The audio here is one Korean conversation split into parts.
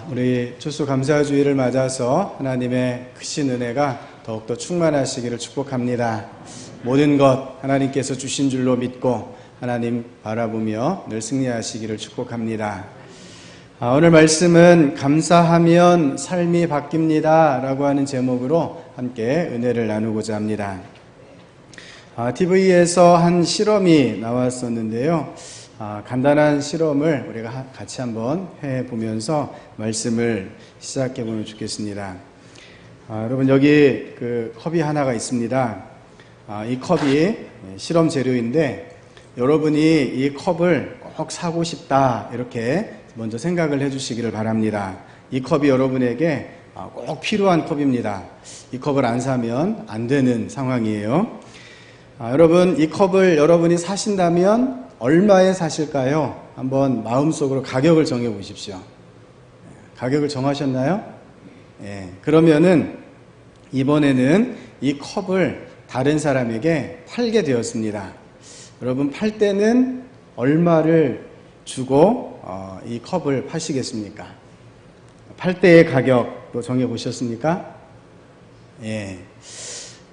우리 추수감사주의를 맞아서 하나님의 크신 은혜가 더욱더 충만하시기를 축복합니다. 모든 것 하나님께서 주신 줄로 믿고 하나님 바라보며 늘 승리하시기를 축복합니다. 오늘 말씀은 감사하면 삶이 바뀝니다 라고 하는 제목으로 함께 은혜를 나누고자 합니다. TV에서 한 실험이 나왔었는데요. 간단한 실험을 우리가 같이 한번 해보면서 말씀을 시작해 보면 좋겠습니다. 여러분, 여기 컵이 하나가 있습니다. 이 컵이 실험 재료인데 여러분이 이 컵을 꼭 사고 싶다 이렇게 먼저 생각을 해주시기를 바랍니다. 이 컵이 여러분에게 꼭 필요한 컵입니다. 이 컵을 안 사면 안 되는 상황이에요. 여러분, 이 컵을 여러분이 사신다면 얼마에 사실까요? 한번 마음속으로 가격을 정해 보십시오. 가격을 정하셨나요? 그러면은 이번에는 이 컵을 다른 사람에게 팔게 되었습니다. 여러분, 팔 때는 얼마를 주고 이 컵을 파시겠습니까? 팔 때의 가격도 정해 보셨습니까?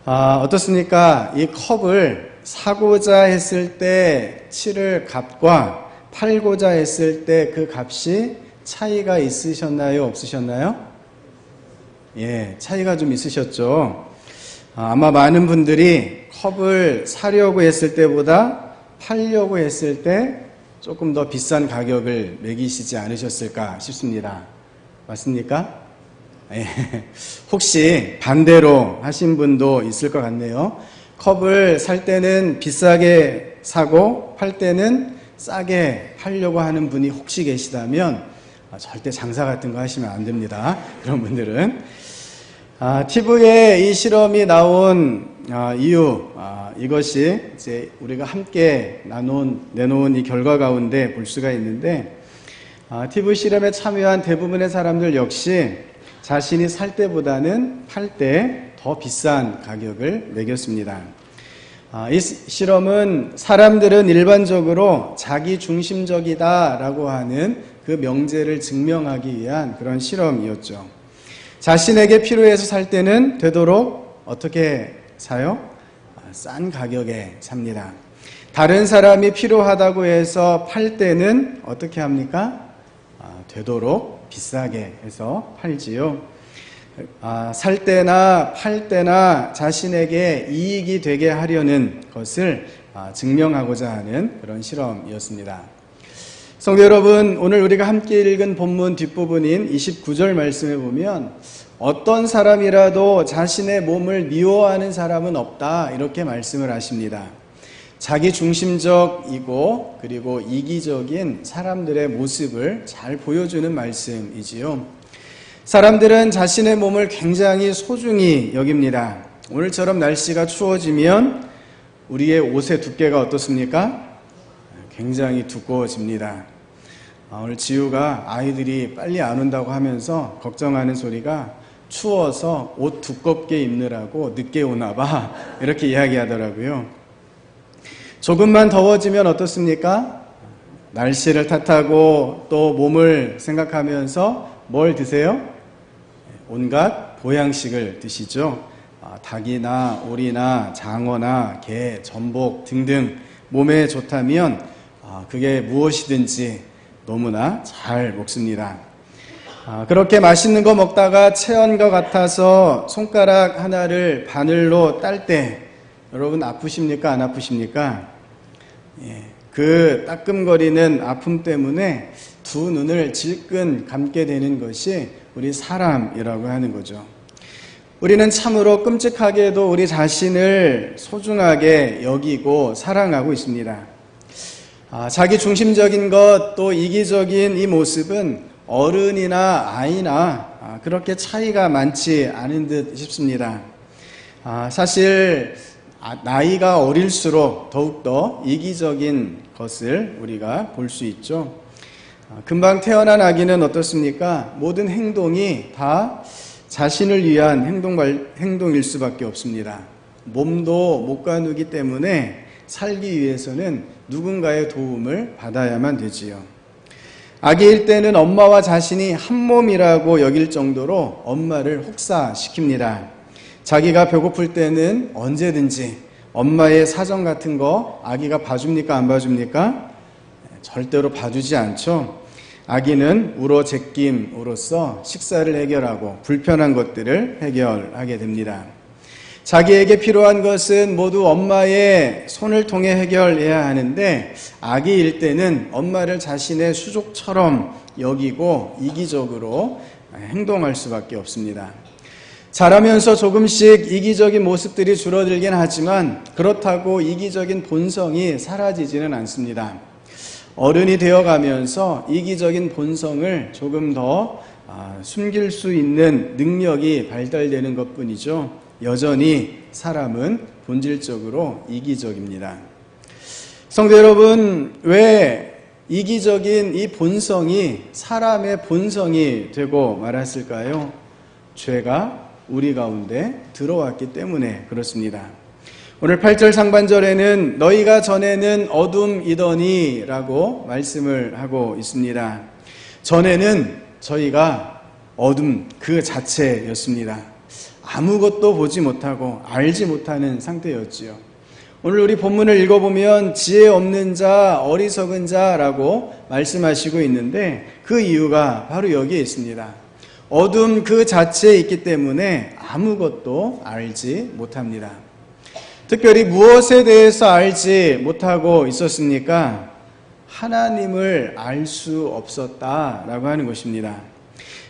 어떻습니까? 이 컵을 사고자 했을 때 치를 값과 팔고자 했을 때 그 값이 차이가 있으셨나요? 없으셨나요? 차이가 좀 있으셨죠. 아마 많은 분들이 컵을 사려고 했을 때보다 팔려고 했을 때 조금 더 비싼 가격을 매기시지 않으셨을까 싶습니다. 맞습니까? 혹시 반대로 하신 분도 있을 것 같네요. 컵을 살 때는 비싸게 사고 팔 때는 싸게 팔려고 하는 분이 혹시 계시다면 절대 장사 같은 거 하시면 안 됩니다. 그런 분들은. TV에 이 실험이 나온 이유, 이것이 이제 우리가 함께 내놓은 이 결과 가운데 볼 수가 있는데, TV 실험에 참여한 대부분의 사람들 역시 자신이 살 때보다는 팔 때 더 비싼 가격을 매겼습니다. 이 실험은 사람들은 일반적으로 자기 중심적이다라고 하는 그 명제를 증명하기 위한 그런 실험이었죠. 자신에게 필요해서 살 때는 되도록 어떻게 사요? 싼 가격에 삽니다. 다른 사람이 필요하다고 해서 팔 때는 어떻게 합니까? 되도록 비싸게 해서 팔지요. 살 때나 팔 때나 자신에게 이익이 되게 하려는 것을 증명하고자 하는 그런 실험이었습니다. 성도 여러분, 오늘 우리가 함께 읽은 본문 뒷부분인 29절 말씀에 보면 어떤 사람이라도 자신의 몸을 미워하는 사람은 없다 이렇게 말씀을 하십니다. 자기 중심적이고 그리고 이기적인 사람들의 모습을 잘 보여주는 말씀이지요. 사람들은 자신의 몸을 굉장히 소중히 여깁니다. 오늘처럼 날씨가 추워지면 우리의 옷의 두께가 어떻습니까? 굉장히 두꺼워집니다. 오늘 지우가 아이들이 빨리 안 온다고 하면서 걱정하는 소리가 추워서 옷 두껍게 입느라고 늦게 오나 봐 이렇게 이야기하더라고요. 조금만 더워지면 어떻습니까? 날씨를 탓하고 또 몸을 생각하면서 뭘 드세요? 온갖 보양식을 드시죠. 닭이나 오리나 장어나 게, 전복 등등 몸에 좋다면 그게 무엇이든지 너무나 잘 먹습니다. 그렇게 맛있는 거 먹다가 체한 것 같아서 손가락 하나를 바늘로 딸 때 여러분 아프십니까? 안 아프십니까? 그 따끔거리는 아픔 때문에 두 눈을 질끈 감게 되는 것이 우리 사람이라고 하는 거죠. 우리는 참으로 끔찍하게도 우리 자신을 소중하게 여기고 사랑하고 있습니다. 자기 중심적인 것, 또 이기적인 이 모습은 어른이나 아이나 그렇게 차이가 많지 않은 듯 싶습니다. 사실 나이가 어릴수록 더욱더 이기적인 것을 우리가 볼 수 있죠. 금방 태어난 아기는 어떻습니까? 모든 행동이 다 자신을 위한 행동일 수밖에 없습니다. 몸도 못 가누기 때문에 살기 위해서는 누군가의 도움을 받아야만 되지요. 아기일 때는 엄마와 자신이 한 몸이라고 여길 정도로 엄마를 혹사시킵니다. 자기가 배고플 때는 언제든지 엄마의 사정 같은 거 아기가 봐줍니까? 안 봐줍니까? 절대로 봐주지 않죠. 아기는 울어 제낌으로써 식사를 해결하고 불편한 것들을 해결하게 됩니다. 자기에게 필요한 것은 모두 엄마의 손을 통해 해결해야 하는데 아기일 때는 엄마를 자신의 수족처럼 여기고 이기적으로 행동할 수밖에 없습니다. 자라면서 조금씩 이기적인 모습들이 줄어들긴 하지만 그렇다고 이기적인 본성이 사라지지는 않습니다. 어른이 되어가면서 이기적인 본성을 조금 더 숨길 수 있는 능력이 발달되는 것뿐이죠. 여전히 사람은 본질적으로 이기적입니다. 성도 여러분, 왜 이기적인 이 본성이 사람의 본성이 되고 말았을까요? 죄가 우리 가운데 들어왔기 때문에 그렇습니다. 오늘 8절 상반절에는 너희가 전에는 어둠이더니 라고 말씀을 하고 있습니다. 전에는 저희가 어둠 그 자체였습니다. 아무것도 보지 못하고 알지 못하는 상태였지요. 오늘 우리 본문을 읽어보면 지혜 없는 자, 어리석은 자라고 말씀하시고 있는데 그 이유가 바로 여기에 있습니다. 어둠 그 자체에 있기 때문에 아무것도 알지 못합니다. 특별히 무엇에 대해서 알지 못하고 있었습니까? 하나님을 알 수 없었다라고 하는 것입니다.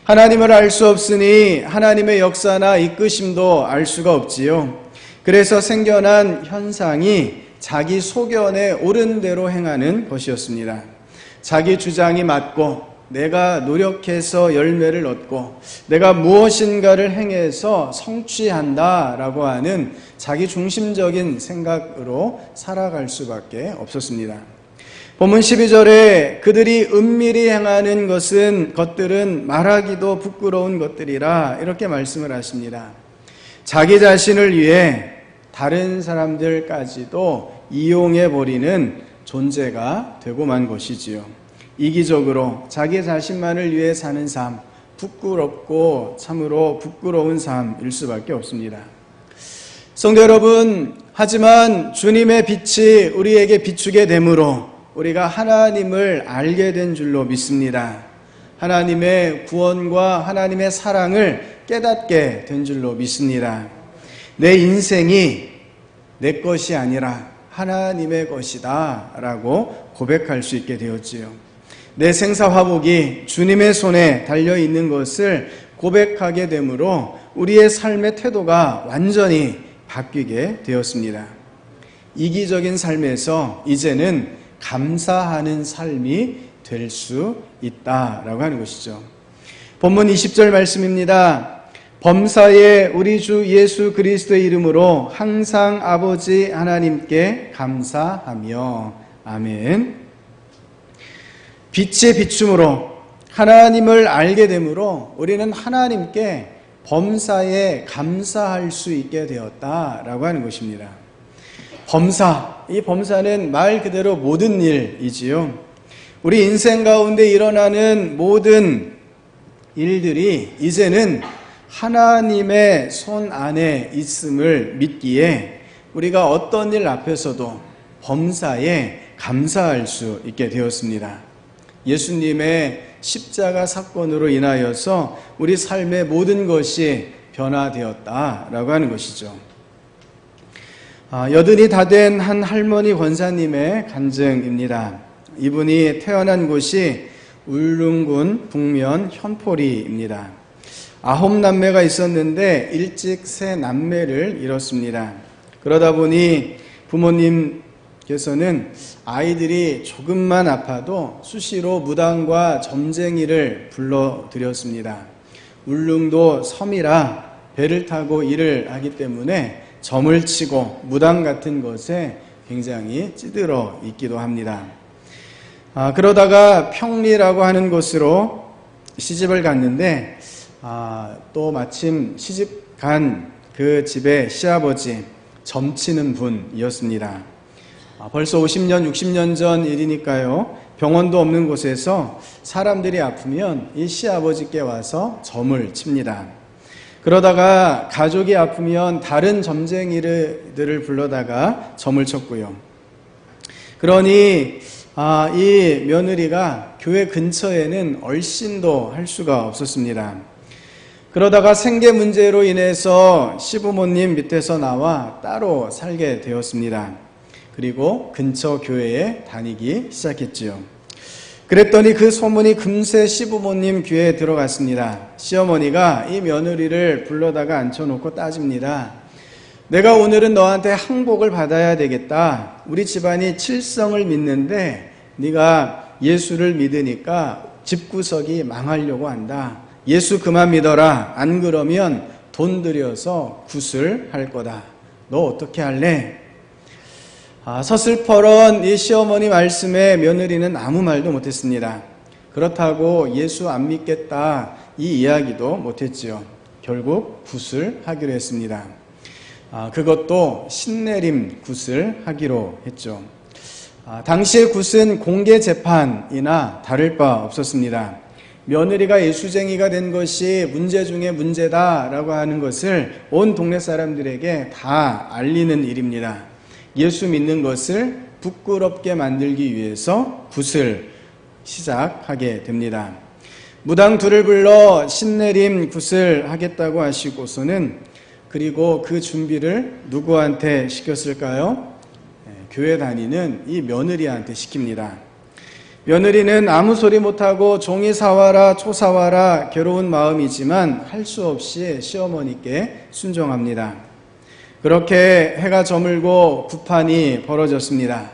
하나님을 알 수 없으니 하나님의 역사나 이끄심도 알 수가 없지요. 그래서 생겨난 현상이 자기 소견에 옳은 대로 행하는 것이었습니다. 자기 주장이 맞고 내가 노력해서 열매를 얻고 내가 무엇인가를 행해서 성취한다라고 하는 자기 중심적인 생각으로 살아갈 수밖에 없었습니다. 본문 12절에 그들이 은밀히 행하는 것들은 말하기도 부끄러운 것들이라 이렇게 말씀을 하십니다. 자기 자신을 위해 다른 사람들까지도 이용해버리는 존재가 되고 만 것이지요. 이기적으로 자기 자신만을 위해 사는 삶, 부끄럽고 참으로 부끄러운 삶일 수밖에 없습니다. 성도 여러분, 하지만 주님의 빛이 우리에게 비추게 되므로 우리가 하나님을 알게 된 줄로 믿습니다. 하나님의 구원과 하나님의 사랑을 깨닫게 된 줄로 믿습니다. 내 인생이 내 것이 아니라 하나님의 것이다 라고 고백할 수 있게 되었지요. 내 생사화복이 주님의 손에 달려있는 것을 고백하게 되므로 우리의 삶의 태도가 완전히 바뀌게 되었습니다. 이기적인 삶에서 이제는 감사하는 삶이 될 수 있다라고 하는 것이죠. 본문 20절 말씀입니다. 범사에 우리 주 예수 그리스도의 이름으로 항상 아버지 하나님께 감사하며 아멘. 빛의 비춤으로 하나님을 알게 되므로 우리는 하나님께 범사에 감사할 수 있게 되었다라고 하는 것입니다. 범사, 이 범사는 말 그대로 모든 일이지요. 우리 인생 가운데 일어나는 모든 일들이 이제는 하나님의 손 안에 있음을 믿기에 우리가 어떤 일 앞에서도 범사에 감사할 수 있게 되었습니다. 예수님의 십자가 사건으로 인하여서 우리 삶의 모든 것이 변화되었다라고 하는 것이죠. 여든이 다 된 한 할머니 권사님의 간증입니다. 이분이 태어난 곳이 울릉군 북면 현포리입니다. 9남매가 있었는데 일찍 3남매를 잃었습니다. 그러다 보니 부모님께서는 아이들이 조금만 아파도 수시로 무당과 점쟁이를 불러들였습니다. 울릉도 섬이라 배를 타고 일을 하기 때문에 점을 치고 무당 같은 것에 굉장히 찌들어 있기도 합니다. 그러다가 평리라고 하는 곳으로 시집을 갔는데 또 마침 시집 간 그 집의 시아버지 점치는 분이었습니다. 벌써 50년, 60년 전 일이니까요. 병원도 없는 곳에서 사람들이 아프면 이 시아버지께 와서 점을 칩니다. 그러다가 가족이 아프면 다른 점쟁이들을 불러다가 점을 쳤고요. 그러니 이 며느리가 교회 근처에는 얼씬도 할 수가 없었습니다. 그러다가 생계 문제로 인해서 시부모님 밑에서 나와 따로 살게 되었습니다. 그리고 근처 교회에 다니기 시작했지요. 그랬더니 그 소문이 금세 시부모님 귀에 들어갔습니다. 시어머니가 이 며느리를 불러다가 앉혀놓고 따집니다. 내가 오늘은 너한테 항복을 받아야 되겠다. 우리 집안이 칠성을 믿는데 네가 예수를 믿으니까 집구석이 망하려고 한다. 예수 그만 믿어라. 안 그러면 돈 들여서 굿을 할 거다. 너 어떻게 할래? 서슬퍼런 이 시어머니 말씀에 며느리는 아무 말도 못했습니다. 그렇다고 예수 안 믿겠다 이 이야기도 못했지요. 결국 굿을 하기로 했습니다. 그것도 신내림 굿을 하기로 했죠. 당시의 굿은 공개 재판이나 다를 바 없었습니다. 며느리가 예수쟁이가 된 것이 문제 중에 문제다라고 하는 것을 온 동네 사람들에게 다 알리는 일입니다. 예수 믿는 것을 부끄럽게 만들기 위해서 굿을 시작하게 됩니다. 무당 둘을 불러 신내림 굿을 하겠다고 하시고서는 그리고 그 준비를 누구한테 시켰을까요? 교회 다니는 이 며느리한테 시킵니다. 며느리는 아무 소리 못하고 종이 사와라 초사와라 괴로운 마음이지만 할 수 없이 시어머니께 순종합니다. 그렇게 해가 저물고 굿판이 벌어졌습니다.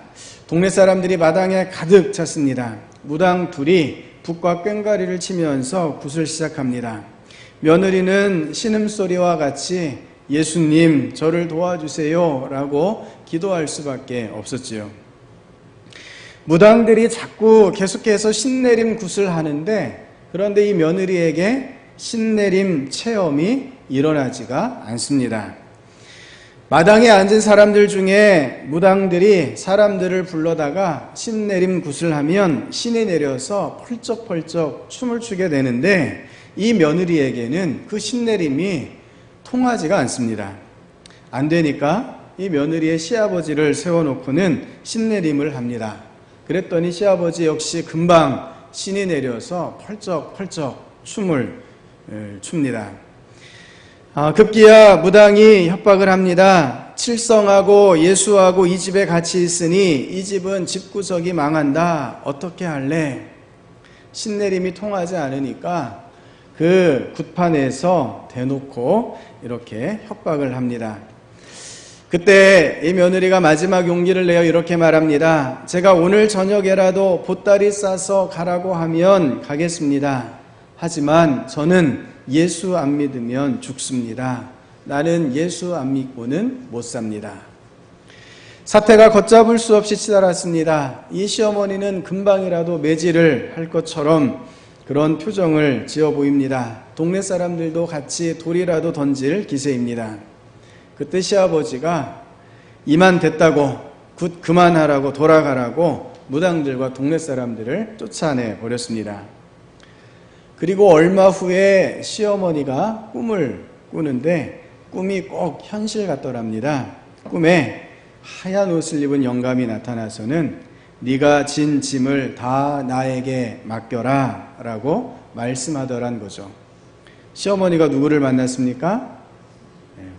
동네 사람들이 마당에 가득 찼습니다. 무당 둘이 붓과 꽹과리를 치면서 굿을 시작합니다. 며느리는 신음소리와 같이 예수님 저를 도와주세요 라고 기도할 수밖에 없었지요. 무당들이 자꾸 계속해서 신내림 굿을 하는데 그런데 이 며느리에게 신내림 체험이 일어나지가 않습니다. 마당에 앉은 사람들 중에 무당들이 사람들을 불러다가 신내림 굿을 하면 신이 내려서 펄쩍펄쩍 춤을 추게 되는데 이 며느리에게는 그 신내림이 통하지가 않습니다. 안 되니까 이 며느리의 시아버지를 세워놓고는 신내림을 합니다. 그랬더니 시아버지 역시 금방 신이 내려서 펄쩍펄쩍 춤을 춥니다. 급기야 무당이 협박을 합니다. 칠성하고 예수하고 이 집에 같이 있으니 이 집은 집구석이 망한다. 어떻게 할래? 신내림이 통하지 않으니까 그 굿판에서 대놓고 이렇게 협박을 합니다. 그때 이 며느리가 마지막 용기를 내어 이렇게 말합니다. 제가 오늘 저녁에라도 보따리 싸서 가라고 하면 가겠습니다. 하지만 저는 예수 안 믿으면 죽습니다. 나는 예수 안 믿고는 못 삽니다. 사태가 걷잡을 수 없이 치달았습니다. 이 시어머니는 금방이라도 매질을 할 것처럼 그런 표정을 지어 보입니다. 동네 사람들도 같이 돌이라도 던질 기세입니다. 그때 시아버지가 이만 됐다고 굿 그만하라고 돌아가라고 무당들과 동네 사람들을 쫓아내 버렸습니다. 그리고 얼마 후에 시어머니가 꿈을 꾸는데 꿈이 꼭 현실 같더랍니다. 꿈에 하얀 옷을 입은 영감이 나타나서는 네가 진 짐을 다 나에게 맡겨라 라고 말씀하더란 거죠. 시어머니가 누구를 만났습니까?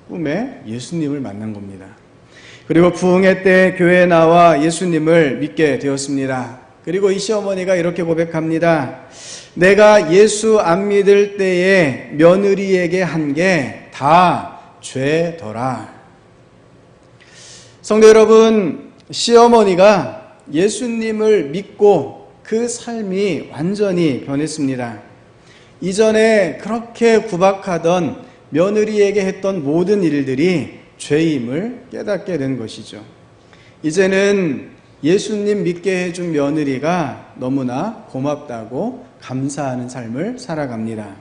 꿈에 예수님을 만난 겁니다. 그리고 부흥회 때 교회에 나와 예수님을 믿게 되었습니다. 그리고 이 시어머니가 이렇게 고백합니다. 내가 예수 안 믿을 때에 며느리에게 한 게 다 죄더라. 성도 여러분, 시어머니가 예수님을 믿고 그 삶이 완전히 변했습니다. 이전에 그렇게 구박하던 며느리에게 했던 모든 일들이 죄임을 깨닫게 된 것이죠. 이제는 예수님 믿게 해준 며느리가 너무나 고맙다고 감사하는 삶을 살아갑니다.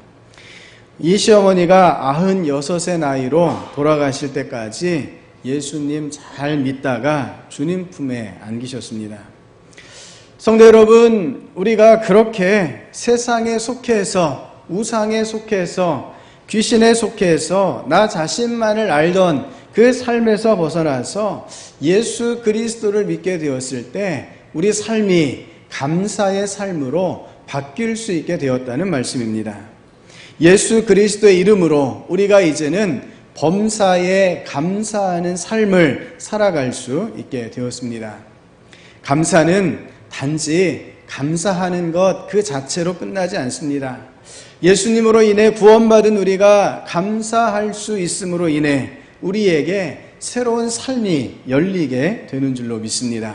이 시어머니가 96의 나이로 돌아가실 때까지 예수님 잘 믿다가 주님 품에 안기셨습니다. 성도 여러분, 우리가 그렇게 세상에 속해서, 우상에 속해서, 귀신에 속해서 나 자신만을 알던 그 삶에서 벗어나서 예수 그리스도를 믿게 되었을 때 우리 삶이 감사의 삶으로 바뀔 수 있게 되었다는 말씀입니다. 예수 그리스도의 이름으로 우리가 이제는 범사에 감사하는 삶을 살아갈 수 있게 되었습니다. 감사는 단지 감사하는 것 그 자체로 끝나지 않습니다. 예수님으로 인해 구원받은 우리가 감사할 수 있음으로 인해 우리에게 새로운 삶이 열리게 되는 줄로 믿습니다.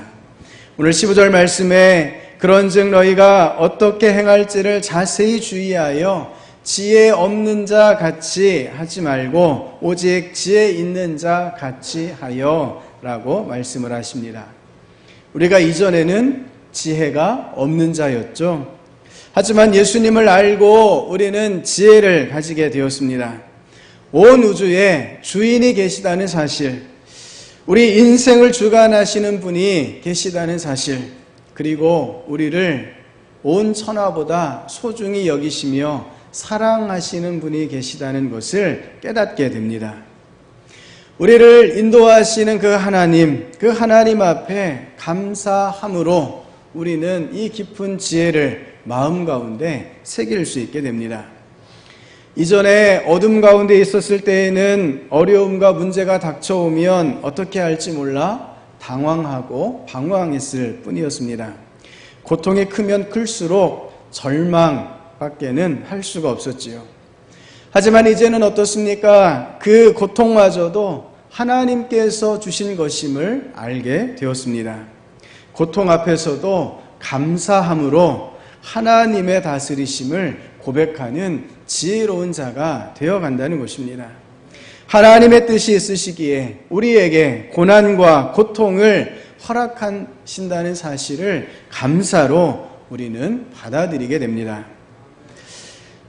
오늘 15절 말씀에 그런즉 너희가 어떻게 행할지를 자세히 주의하여 지혜 없는 자 같이 하지 말고 오직 지혜 있는 자 같이 하여 라고 말씀을 하십니다. 우리가 이전에는 지혜가 없는 자였죠. 하지만 예수님을 알고 우리는 지혜를 가지게 되었습니다. 온 우주에 주인이 계시다는 사실, 우리 인생을 주관하시는 분이 계시다는 사실, 그리고 우리를 온 천하보다 소중히 여기시며 사랑하시는 분이 계시다는 것을 깨닫게 됩니다. 우리를 인도하시는 그 하나님 앞에 감사함으로 우리는 이 깊은 지혜를 마음 가운데 새길 수 있게 됩니다. 이전에 어둠 가운데 있었을 때에는 어려움과 문제가 닥쳐오면 어떻게 할지 몰라 당황하고 방황했을 뿐이었습니다. 고통이 크면 클수록 절망밖에는 할 수가 없었지요. 하지만 이제는 어떻습니까? 그 고통마저도 하나님께서 주신 것임을 알게 되었습니다. 고통 앞에서도 감사함으로 하나님의 다스리심을 고백하는 지혜로운 자가 되어간다는 것입니다. 하나님의 뜻이 있으시기에 우리에게 고난과 고통을 허락하신다는 사실을 감사로 우리는 받아들이게 됩니다.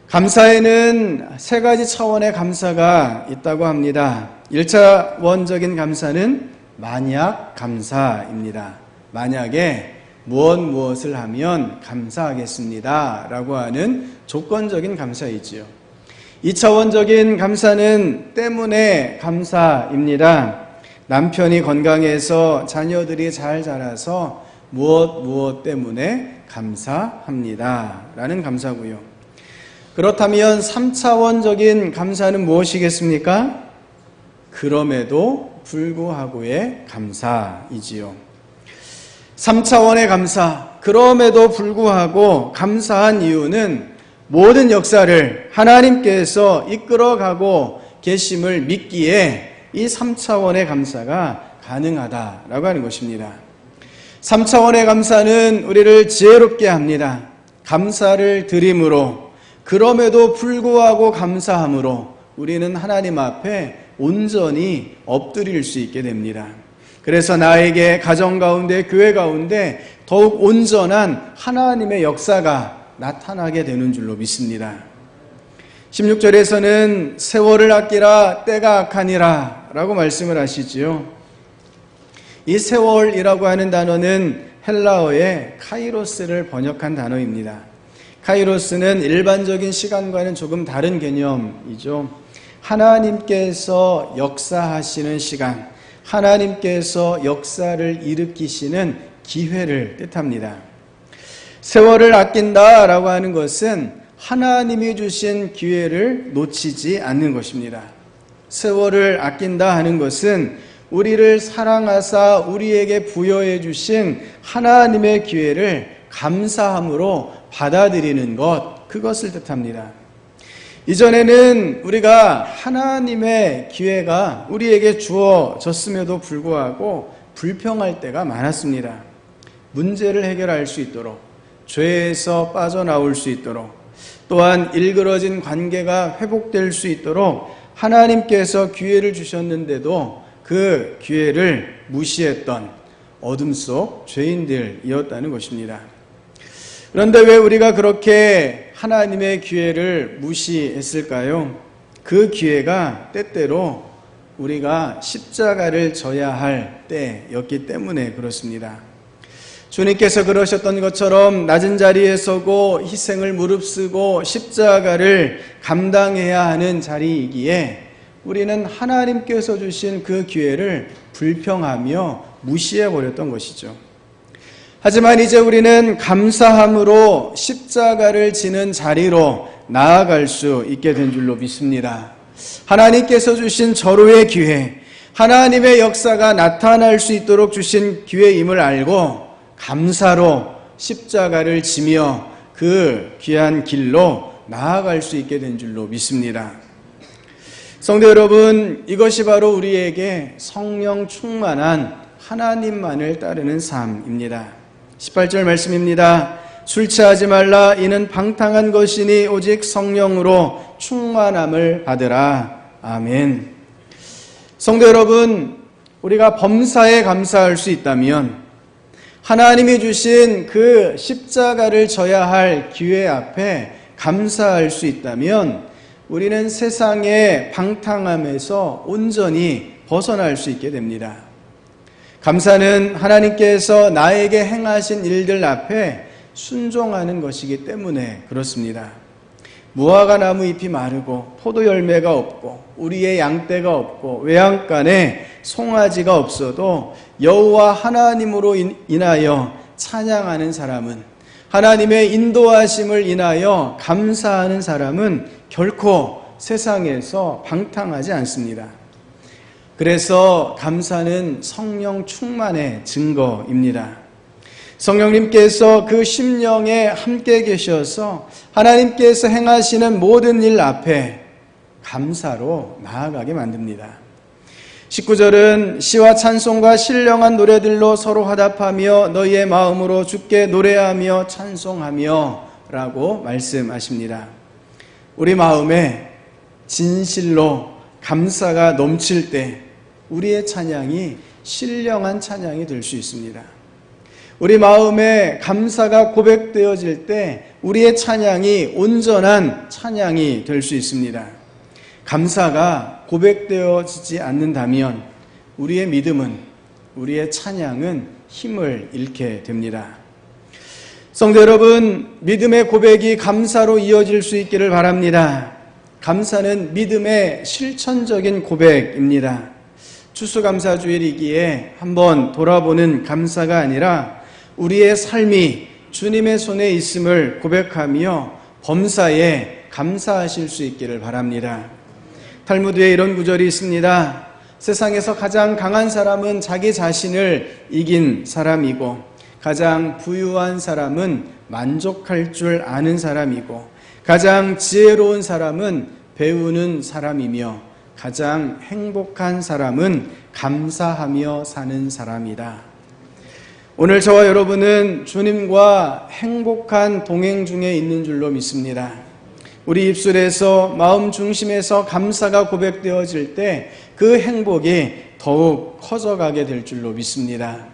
감사에는 세 가지 차원의 감사가 있다고 합니다. 1차원적인 감사는 만약 감사입니다. 만약에 무엇을 하면 감사하겠습니다 라고 하는 조건적인 감사이지요. 2차원적인 감사는 때문에 감사입니다. 남편이 건강해서 자녀들이 잘 자라서 무엇 때문에 감사합니다 라는 감사고요. 그렇다면 3차원적인 감사는 무엇이겠습니까? 그럼에도 불구하고의 감사이지요. 3차원의 감사, 그럼에도 불구하고 감사한 이유는 모든 역사를 하나님께서 이끌어가고 계심을 믿기에 이 3차원의 감사가 가능하다라고 하는 것입니다. 3차원의 감사는 우리를 지혜롭게 합니다. 감사를 드림으로, 그럼에도 불구하고 감사함으로 우리는 하나님 앞에 온전히 엎드릴 수 있게 됩니다. 그래서 나에게 가정 가운데, 교회 가운데 더욱 온전한 하나님의 역사가 나타나게 되는 줄로 믿습니다. 16절에서는 세월을 아끼라 때가 악하니라 라고 말씀을 하시지요. 이 세월이라고 하는 단어는 헬라어의 카이로스를 번역한 단어입니다. 카이로스는 일반적인 시간과는 조금 다른 개념이죠. 하나님께서 역사하시는 시간, 하나님께서 역사를 일으키시는 기회를 뜻합니다. 세월을 아낀다라고 하는 것은 하나님이 주신 기회를 놓치지 않는 것입니다. 세월을 아낀다 하는 것은 우리를 사랑하사 우리에게 부여해 주신 하나님의 기회를 감사함으로 받아들이는 것, 그것을 뜻합니다. 이전에는 우리가 하나님의 기회가 우리에게 주어졌음에도 불구하고 불평할 때가 많았습니다. 문제를 해결할 수 있도록, 죄에서 빠져나올 수 있도록, 또한 일그러진 관계가 회복될 수 있도록 하나님께서 기회를 주셨는데도 그 기회를 무시했던 어둠 속 죄인들이었다는 것입니다. 그런데 왜 우리가 그렇게 하나님의 기회를 무시했을까요? 그 기회가 때때로 우리가 십자가를 져야 할 때였기 때문에 그렇습니다. 주님께서 그러셨던 것처럼 낮은 자리에 서고 희생을 무릅쓰고 십자가를 감당해야 하는 자리이기에 우리는 하나님께서 주신 그 기회를 불평하며 무시해버렸던 것이죠. 하지만 이제 우리는 감사함으로 십자가를 지는 자리로 나아갈 수 있게 된 줄로 믿습니다. 하나님께서 주신 절호의 기회, 하나님의 역사가 나타날 수 있도록 주신 기회임을 알고 감사로 십자가를 지며 그 귀한 길로 나아갈 수 있게 된 줄로 믿습니다. 성도 여러분, 이것이 바로 우리에게 성령 충만한 하나님만을 따르는 삶입니다. 18절 말씀입니다. 술 취하지 말라. 이는 방탕한 것이니 오직 성령으로 충만함을 받으라. 아멘. 성도 여러분, 우리가 범사에 감사할 수 있다면, 하나님이 주신 그 십자가를 져야 할 기회 앞에 감사할 수 있다면 우리는 세상의 방탕함에서 온전히 벗어날 수 있게 됩니다. 감사는 하나님께서 나에게 행하신 일들 앞에 순종하는 것이기 때문에 그렇습니다. 무화과 나무 잎이 마르고 포도 열매가 없고 우리의 양떼가 없고 외양간에 송아지가 없어도 여호와 하나님으로 인하여 찬양하는 사람은, 하나님의 인도하심을 인하여 감사하는 사람은 결코 세상에서 방탕하지 않습니다. 그래서 감사는 성령 충만의 증거입니다. 성령님께서 그 심령에 함께 계셔서 하나님께서 행하시는 모든 일 앞에 감사로 나아가게 만듭니다. 19절은 시와 찬송과 신령한 노래들로 서로 화답하며 너희의 마음으로 주께 노래하며 찬송하며 라고 말씀하십니다. 우리 마음에 진실로 감사가 넘칠 때 우리의 찬양이 신령한 찬양이 될 수 있습니다. 우리 마음에 감사가 고백되어질 때 우리의 찬양이 온전한 찬양이 될 수 있습니다. 감사가 고백되어지지 않는다면 우리의 믿음은, 우리의 찬양은 힘을 잃게 됩니다. 성도 여러분, 믿음의 고백이 감사로 이어질 수 있기를 바랍니다. 감사는 믿음의 실천적인 고백입니다. 추수감사주일이기에 한번 돌아보는 감사가 아니라 우리의 삶이 주님의 손에 있음을 고백하며 범사에 감사하실 수 있기를 바랍니다. 탈무드에 이런 구절이 있습니다. 세상에서 가장 강한 사람은 자기 자신을 이긴 사람이고 가장 부유한 사람은 만족할 줄 아는 사람이고 가장 지혜로운 사람은 배우는 사람이며 가장 행복한 사람은 감사하며 사는 사람이다. 오늘 저와 여러분은 주님과 행복한 동행 중에 있는 줄로 믿습니다. 우리 입술에서 마음 중심에서 감사가 고백되어질 때 그 행복이 더욱 커져가게 될 줄로 믿습니다.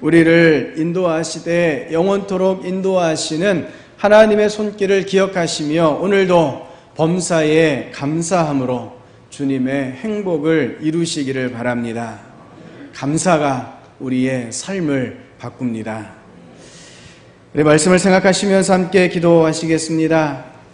우리를 인도하시되 영원토록 인도하시는 하나님의 손길을 기억하시며 오늘도 범사에 감사함으로 주님의 행복을 이루시기를 바랍니다. 감사가 우리의 삶을 바꿉니다. 우리 말씀을 생각하시면서 함께 기도하시겠습니다.